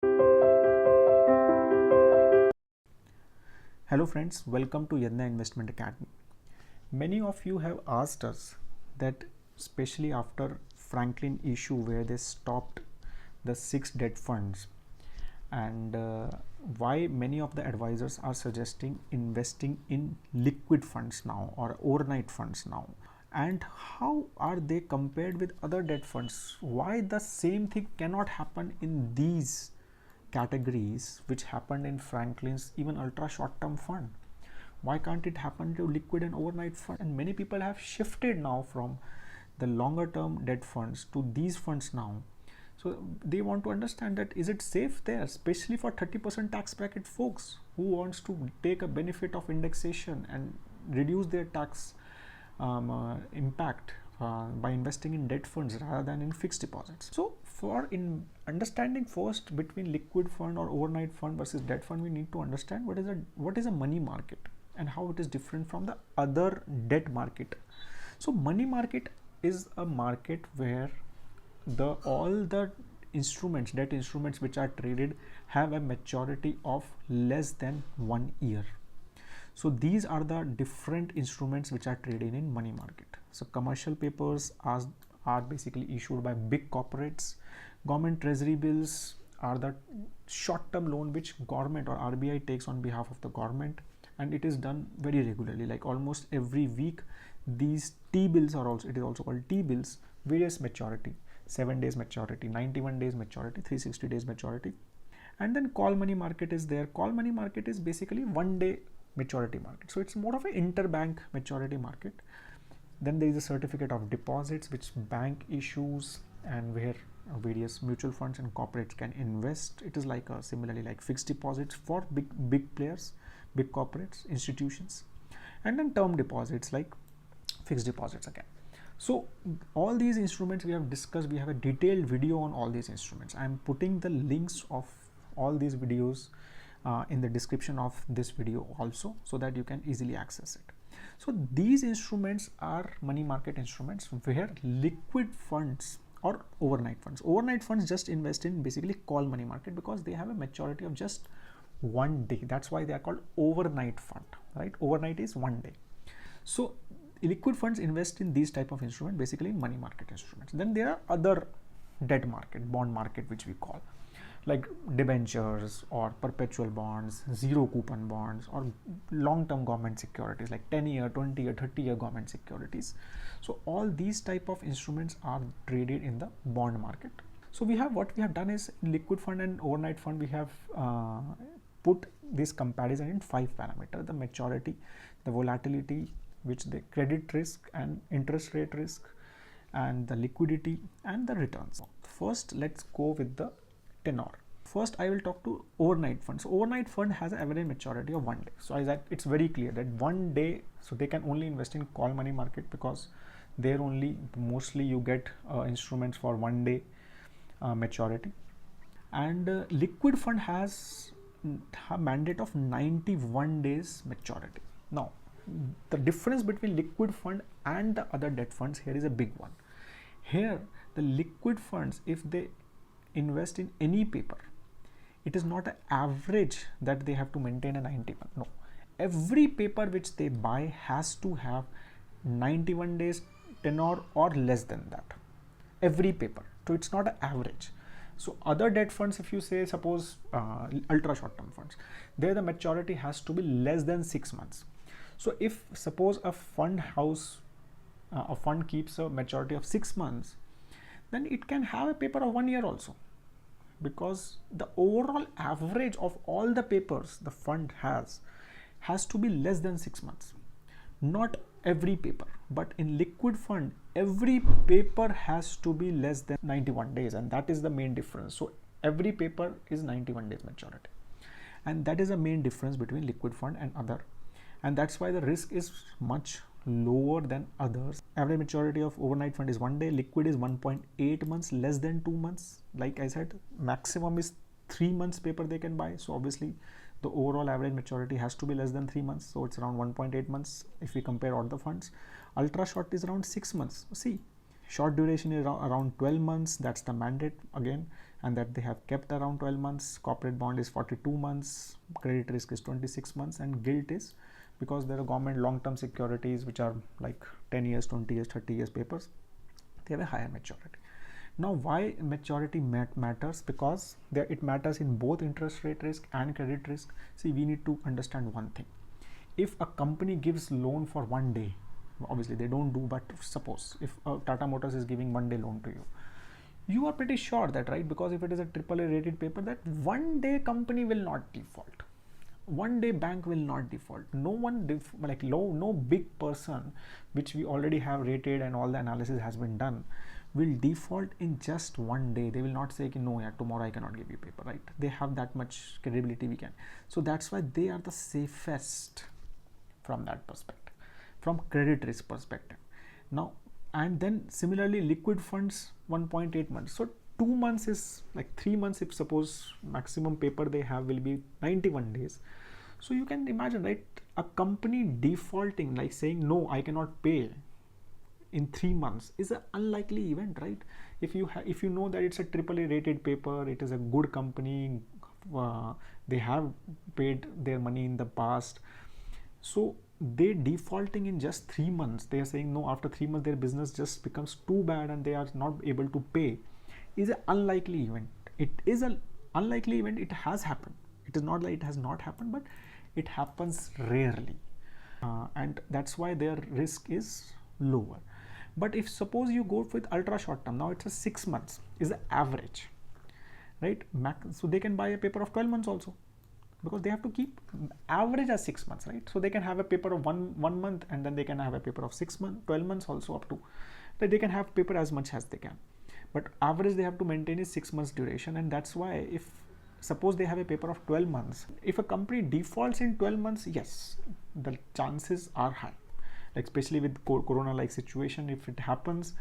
Hello friends, welcome to Yadna Investment Academy. Many of you have asked us that, especially after Franklin issue where they stopped the 6 debt funds, and why many of the advisors are suggesting investing in liquid funds now or overnight funds now, and how are they compared with other debt funds, why the same thing cannot happen in these categories which happened in Franklin's even ultra short term fund. Why can't it happen to liquid and overnight fund? And many people have shifted now from the longer term debt funds to these funds now. So they want to understand that is it safe there, especially for 30% tax bracket folks who wants to take a benefit of indexation and reduce their tax impact by investing in debt funds rather than in fixed deposits. So for in understanding first between liquid fund or overnight fund versus debt fund, we need to understand what is a money market and how it is different from the other debt market. So money market is a market where all the instruments, debt instruments which are traded, have a maturity of less than 1 year. So these are the different instruments which are traded in money market. So commercial papers are basically issued by big corporates. Government treasury bills are the short-term loan which government or RBI takes on behalf of the government, and it is done very regularly, like almost every week. These T-bills are also, it is also called T-bills, various maturity, 7 days maturity, 91 days maturity, 360 days maturity. And then call money market is there. Call money market is basically 1 day maturity market. So it's more of an interbank maturity market. Then there is a certificate of deposits which bank issues and where various mutual funds and corporates can invest. It is like similarly like fixed deposits for big players, big corporates, institutions. And then term deposits like fixed deposits again. So all these instruments we have discussed, we have a detailed video on all these instruments. I am putting the links of all these videos in the description of this video also, so that you can easily access it. So these instruments are money market instruments where liquid funds or overnight funds just invest in basically call money market because they have a maturity of just 1 day. That's why they are called overnight fund, right? Overnight is 1 day. So liquid funds invest in these type of instruments, basically money market instruments. Then there are other debt market, bond market, which we call like debentures or perpetual bonds, zero coupon bonds, or long-term government securities like 10-year, 20-year, 30-year government securities. So all these type of instruments are traded in the bond market. So what we have done is in liquid fund and overnight fund, we have put this comparison in 5 parameters: the maturity, the volatility, which the credit risk and interest rate risk, and the liquidity and the returns. First, let's go with the tenor. First, I will talk to overnight funds. So overnight fund has an average maturity of 1 day. So it's very clear that 1 day, so they can only invest in call money market because there only mostly you get instruments for 1 day maturity. And liquid fund has a mandate of 91 days maturity. Now, the difference between liquid fund and the other debt funds here is a big one. Here, the liquid funds, if they invest in any paper, it is not an average that they have to maintain a 91. No, every paper which they buy has to have 91 days tenor or less than that. Every paper. So it's not an average. So other debt funds, if you say suppose ultra short term funds, there the maturity has to be less than 6 months. So if suppose a fund house, a fund keeps a maturity of 6 months, then it can have a paper of 1 year also, because the overall average of all the papers the fund has to be less than 6 months. Not every paper, but in liquid fund, every paper has to be less than 91 days, and that is the main difference. So every paper is 91 days maturity, and that is the main difference between liquid fund and other, and that's why the risk is much lower than others. Average maturity of overnight fund is 1 day, liquid is 1.8 months, less than 2 months. Like I said, maximum is 3 months paper they can buy. So obviously the overall average maturity has to be less than 3 months. So it's around 1.8 months if we compare all the funds. Ultra short is around 6 months. See, short duration is around 12 months. That's the mandate again. and that they have kept around 12 months. Corporate bond is 42 months, credit risk is 26 months, and gilt is because there are government long-term securities which are like 10 years, 20 years, 30 years papers, they have a higher maturity. Now why maturity matters? Because it matters in both interest rate risk and credit risk. See, we need to understand one thing. If a company gives loan for 1 day, obviously they don't do, but suppose if Tata Motors is giving 1 day loan to you, you are pretty sure that, right? Because if it is a AAA rated paper, that 1 day company will not default. 1 day bank will not default. No one no big person which we already have rated and all the analysis has been done will default in just 1 day. They will not say no, yeah, tomorrow I cannot give you paper, right? They have that much credibility we can. So that's why they are the safest from that perspective, from credit risk perspective. Now, and then similarly liquid funds 1.8 months. So 2 months is like 3 months. If suppose maximum paper they have will be 91 days. So you can imagine, right, a company defaulting, like saying no, I cannot pay in 3 months is an unlikely event, right? If you know that it's a AAA rated paper, it is a good company, they have paid their money in the past, so they defaulting in just 3 months, they are saying no, after 3 months their business just becomes too bad and they are not able to pay, is an unlikely event. It is an unlikely event. It has happened. It is not like it has not happened, but it happens rarely, and that's why their risk is lower. But if suppose you go with ultra short term, now it's a 6 months is the average, right? So they can buy a paper of 12 months also, because they have to keep average as 6 months, right? So they can have a paper of one month, and then they can have a paper of 6 months, 12 months also, up to that they can have paper as much as they can. But average they have to maintain is 6 months duration, and that's why if suppose they have a paper of 12 months, if a company defaults in 12 months, yes, the chances are high. Like especially with corona like situation, if it happens,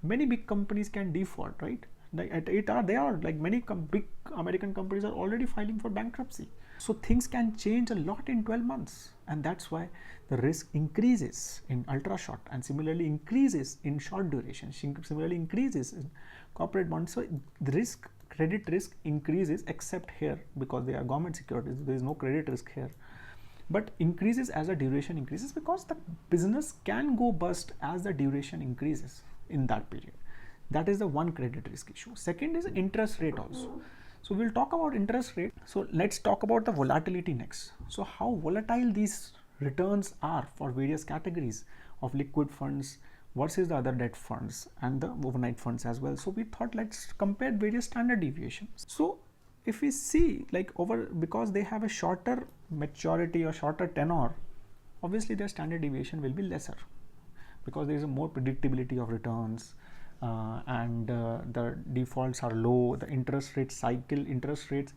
many big companies can default, right? They are like many big American companies are already filing for bankruptcy. So things can change a lot in 12 months, and that's why the risk increases in ultra short, and similarly increases in short duration, similarly increases in corporate bonds. So the risk, credit risk increases, except here because they are government securities, there is no credit risk here, but increases as the duration increases, because the business can go bust as the duration increases in that period. That is the one credit risk issue. Second is interest rate also. So we'll talk about interest rate. So let's talk about the volatility next. So how volatile these returns are for various categories of liquid funds versus the other debt funds and the overnight funds as well. So we thought let's compare various standard deviations. So if we see like because they have a shorter maturity or shorter tenor, obviously their standard deviation will be lesser, because there is a more predictability of returns, and the defaults are low, the interest rates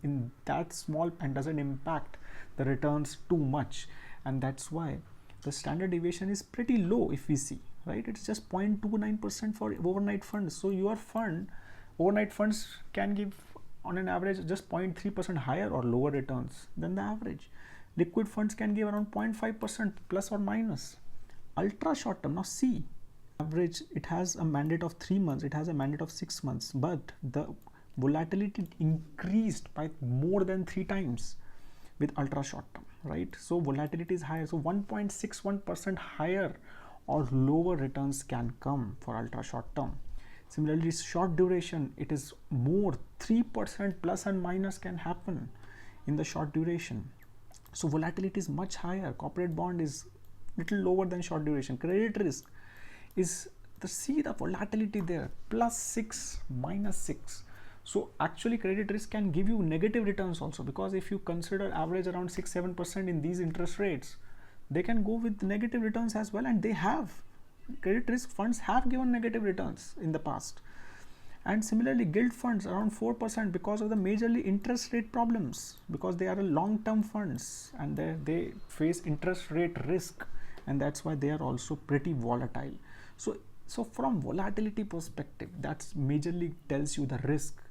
in that small and doesn't impact the returns too much, and that's why the standard deviation is pretty low. If we see, right, it's just 0.29% for overnight funds. So your overnight funds can give on an average just 0.3% higher or lower returns than the average. Liquid funds can give around 0.5% plus or minus. Ultra short term, now see, average, it has a mandate of 3 months, it has a mandate of 6 months, but the volatility increased by more than 3 times with ultra short term, right? So volatility is higher, so 1.61% higher or lower returns can come for ultra short term. Similarly, short duration, it is more, 3% plus and minus can happen in the short duration. So volatility is much higher. Corporate bond is little lower than short duration. Credit risk is the volatility there, +6, -6. So actually credit risk can give you negative returns also, because if you consider average around 6-7% in these interest rates, they can go with negative returns as well, and they have. Credit risk funds have given negative returns in the past. And similarly, gilt funds around 4% because of the majorly interest rate problems, because they are long-term funds and they face interest rate risk, and that's why they are also pretty volatile. So from volatility perspective, that's majorly tells you the risk.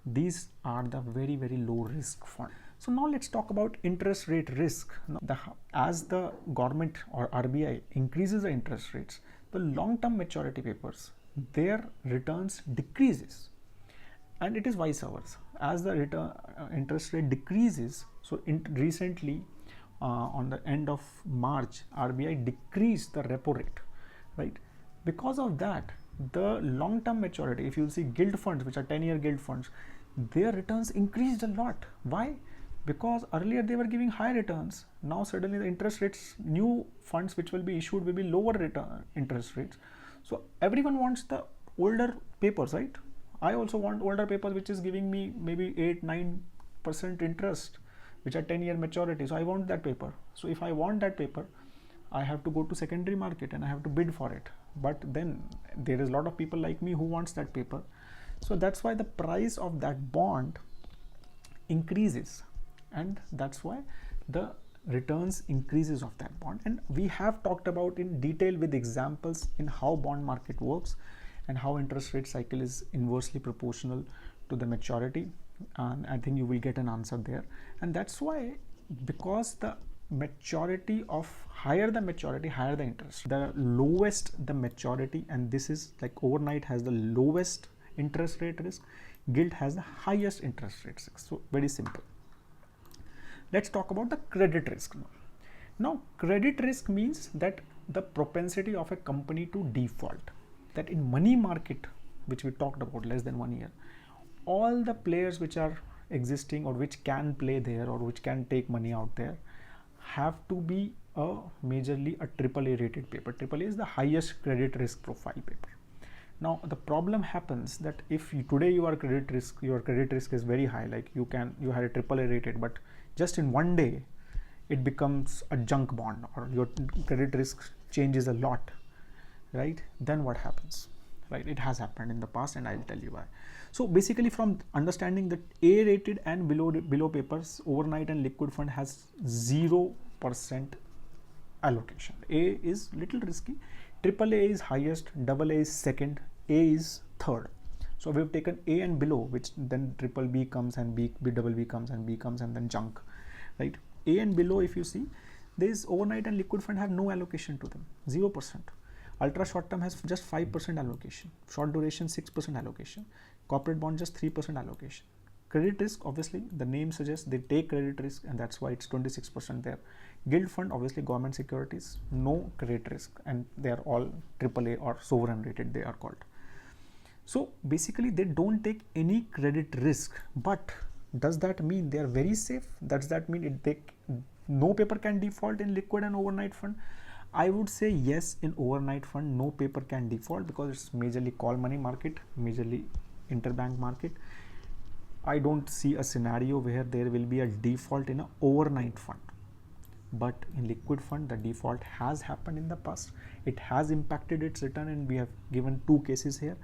These are the very, very low risk funds. So now let's talk about interest rate risk. Now, as the government or RBI increases the interest rates, the long-term maturity papers, their returns decreases. and it is vice versa. As the return interest rate decreases, so recently on the end of March, RBI decreased the repo rate, right? Because of that, the long-term maturity, if you see gilt funds, which are 10-year gilt funds, their returns increased a lot. Why? Because earlier they were giving high returns. Now suddenly the interest rates, new funds which will be issued will be lower return interest rates. So everyone wants the older papers, right? I also want older papers which is giving me maybe 8-9% interest, which are 10-year maturity. So I want that paper. So if I want that paper, I have to go to secondary market and I have to bid for it. But then there is a lot of people like me who wants that paper. So that's why the price of that bond increases, and that's why the returns increases of that bond. And we have talked about in detail with examples in how bond market works and how interest rate cycle is inversely proportional to the maturity, and I think you will get an answer there. And that's why, because the maturity of higher the maturity, higher the interest, the lowest the maturity, and this is like overnight has the lowest interest rate risk, gilt has the highest interest rate risk. So very simple. Let's talk about the credit risk now. Now credit risk means that the propensity of a company to default, that in money market, which we talked about less than 1 year, all the players which are existing or which can play there or which can take money out there have to be a majorly a AAA rated paper. AAA is the highest credit risk profile paper. Now the problem happens that if today your credit risk is very high, like you had a AAA rated, but just in one day it becomes a junk bond or your credit risk changes a lot, right? Then what happens, right? It has happened in the past and I'll tell you why. So basically, from understanding that A rated and below papers, overnight and liquid fund has 0% allocation. A is little risky, AAA is highest, AA is second, A is third. So we've taken A and below, which then BBB comes and BBB comes and B comes and then junk, right? A and below, if you see, this overnight and liquid fund have no allocation to them, 0%. Ultra short term has just 5% allocation, short duration 6% allocation, corporate bond just 3% allocation. Credit risk, obviously the name suggests they take credit risk, and that's why it's 26% there. Gilt fund, obviously government securities, no credit risk, and they are all AAA or sovereign rated, they are called. So basically they don't take any credit risk. But does that mean they are very safe? Does that mean no paper can default in liquid and overnight fund? I would say yes, in overnight fund no paper can default because it's majorly call money market, majorly interbank market. I don't see a scenario where there will be a default in an overnight fund. But in liquid fund, the default has happened in the past. It has impacted its return, and we have given two cases here.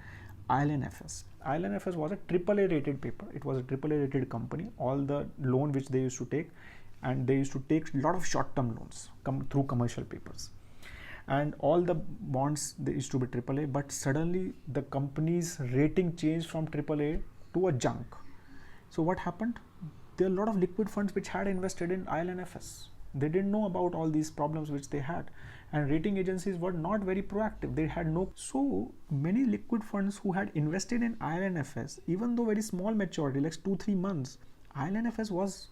IL&FS. IL&FS was a AAA rated paper. It was a AAA rated company. All the loan which they used to take, and they used to take a lot of short-term loans through commercial papers. And all the bonds, they used to be AAA, but suddenly the company's rating changed from AAA to a junk. So what happened? There are a lot of liquid funds which had invested in IL&FS. They didn't know about all these problems which they had, and rating agencies were not very proactive. They had no. So many liquid funds who had invested in IL&FS, even though very small maturity, like 2-3 months, IL&FS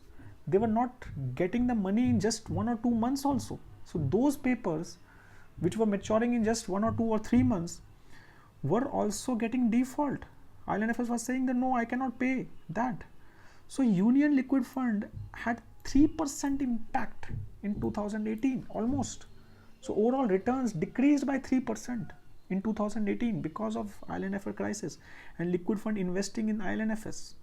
they were not getting the money in just 1 or 2 months also. So those papers which were maturing in just 1 or 2 or 3 months were also getting default. IL&FS was saying that no, I cannot pay that. So Union Liquid Fund had 3% impact in 2018 almost. So overall returns decreased by 3% in 2018 because of IL&FS crisis and liquid fund investing in IL&FS.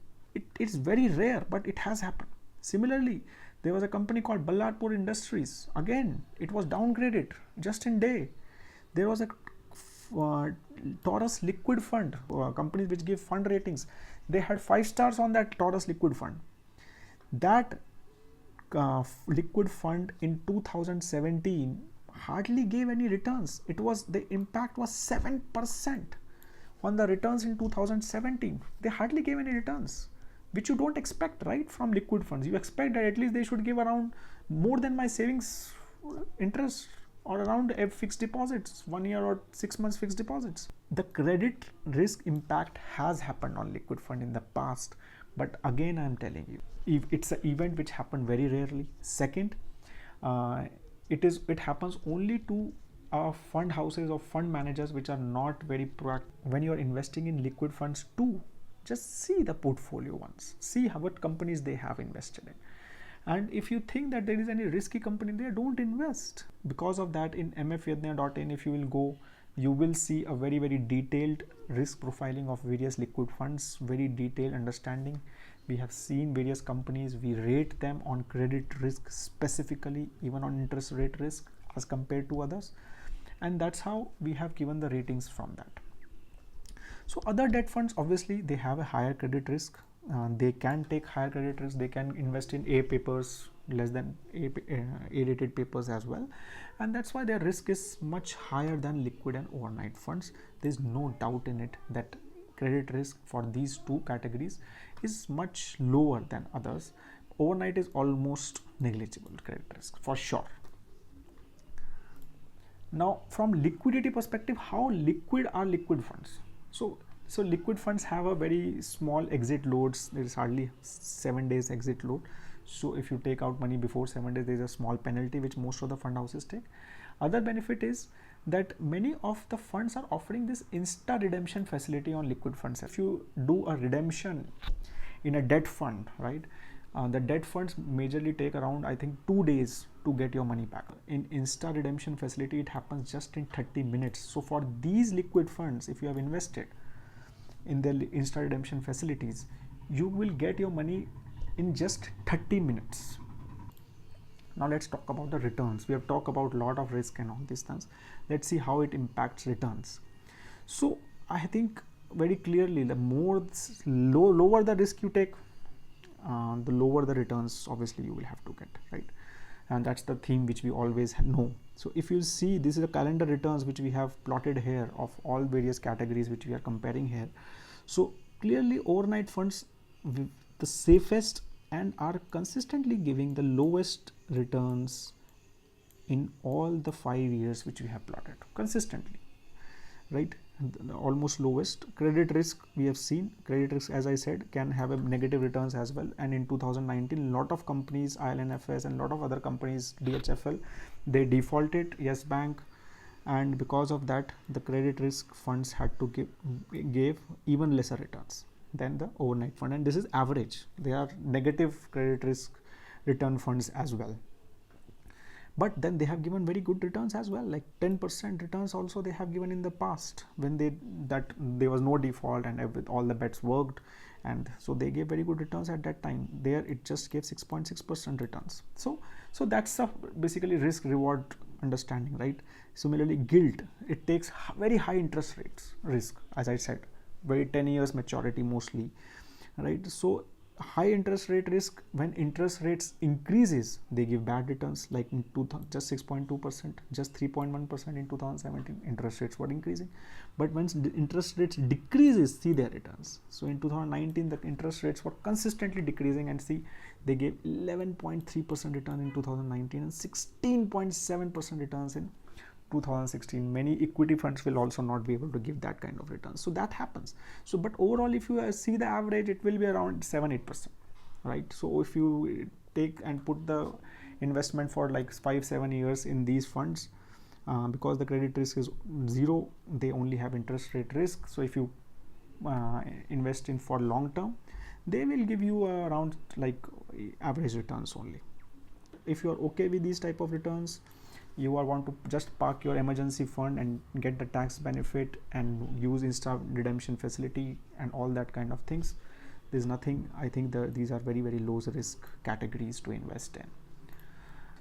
It's very rare, but it has happened. Similarly, there was a company called Ballarpur Industries. Again, it was downgraded just in day. There was a Taurus Liquid Fund, companies which give fund ratings. They had 5 stars on that Taurus Liquid Fund. That liquid fund in 2017 hardly gave any returns. The impact was 7% on the returns in 2017. They hardly gave any returns, which you don't expect, right, from liquid funds. You expect that at least they should give around more than my savings interest or around a fixed deposits, 1 year or 6 months fixed deposits. The credit risk impact has happened on liquid fund in the past, but again I am telling you, if it's an event which happened very rarely. Second, it happens only to fund houses or fund managers which are not very proactive. When you are investing in liquid funds too, just see the portfolio once, see what companies they have invested in, and if you think that there is any risky company there, don't invest. Because of that, in mfyadnya.in, if you will go, you will see a very detailed risk profiling of various liquid funds, very detailed understanding. We have seen various companies, we rate them on credit risk specifically, even on interest rate risk as compared to others, and that's how we have given the ratings from that. So other debt funds, obviously they have a higher credit risk. They can take higher credit risk, they can invest in A papers, less than A rated papers as well, and that's why their risk is much higher than liquid and overnight funds. There's no doubt in it that credit risk for these two categories is much lower than others. Overnight is almost negligible credit risk for sure. Now from liquidity perspective, how liquid are liquid funds? So liquid funds have a very small exit loads. There is hardly 7 days exit load. So if you take out money before 7 days, there is a small penalty which most of the fund houses take. Other benefit is that many of the funds are offering this insta redemption facility on liquid funds. If you do a redemption in a debt fund, right, the debt funds majorly take around, I think, 2 days to get your money back. In insta redemption facility, it happens just in 30 minutes. So for these liquid funds, if you have invested in the insta redemption facilities, you will get your money in just 30 minutes. Now let's talk about the returns. We have talked about a lot of risk and all these things. Let's see how it impacts returns. So I think very clearly, the lower the risk you take, the lower the returns obviously you will have to get, right? And that's the theme which we always know. So if you see, this is a calendar returns which we have plotted here of all various categories which we are comparing here. So clearly overnight funds, the safest and are consistently giving the lowest returns in all the 5 years which we have plotted consistently, right? Almost lowest. Credit risk, we have seen credit risk, as I said, can have a negative returns as well. And in 2019, lot of companies, IL&FS and lot of other companies, DHFL, they defaulted, Yes Bank, and because of that, the credit risk funds had to give even lesser returns than the overnight fund. And this is average. They are negative credit risk return funds as well. But then they have given very good returns as well, like 10% returns also they have given in the past, when there was no default and all the bets worked, and so they gave very good returns at that time. There it just gave 6.6% returns. So that's a basically risk reward understanding, right? Similarly, gilt, it takes very high interest rates risk, as I said, very 10 years maturity mostly, right? So high interest rate risk, when interest rates increases, they give bad returns, like in just 6.2%, just 3.1% in 2017 interest rates were increasing. But when the interest rates decreases, see their returns. So in 2019 the interest rates were consistently decreasing, and see they gave 11.3% return in 2019 and 16.7% returns in 2016. Many equity funds will also not be able to give that kind of returns. So that happens. So but overall, if you see the average, it will be around 7-8%, right? So if you take and put the investment for like 5-7 years in these funds, because the credit risk is zero, they only have interest rate risk. So if you invest in for long term, they will give you around like average returns only. If you are okay with these type of returns, you are want to just park your emergency fund and get the tax benefit and use insta redemption facility and all that kind of things, there's nothing. I think these are very low risk categories to invest in.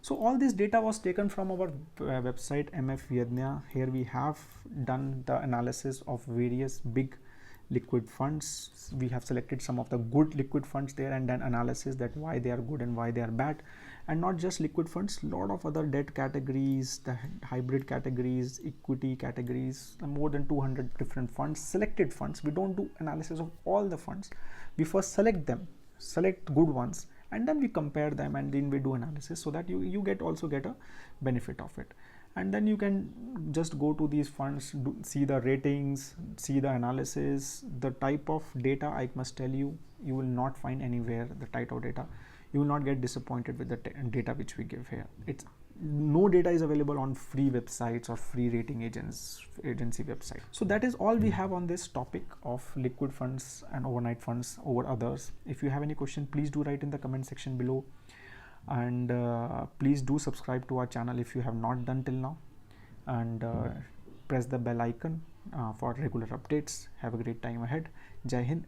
So all this data was taken from our website MF Yadnya. Here we have done the analysis of various big liquid funds. We have selected some of the good liquid funds there and done analysis that why they are good and why they are bad. And not just liquid funds, lot of other debt categories, the hybrid categories, equity categories, more than 200 different funds, selected funds. We don't do analysis of all the funds. We first select them, select good ones, and then we compare them, and then we do analysis, so that you also get a benefit of it. and then you can just go to these funds, see the ratings, see the analysis, the type of data. I must tell you, you will not find anywhere the type of data. You will not get disappointed with the data which we give here. It's no data is available on free websites or free rating agency website. So that is all we have on this topic of liquid funds and overnight funds over others. If you have any question, please do write in the comment section below, and please do subscribe to our channel if you have not done till now, and press the bell icon for regular updates. Have a great time ahead. Jai Hind.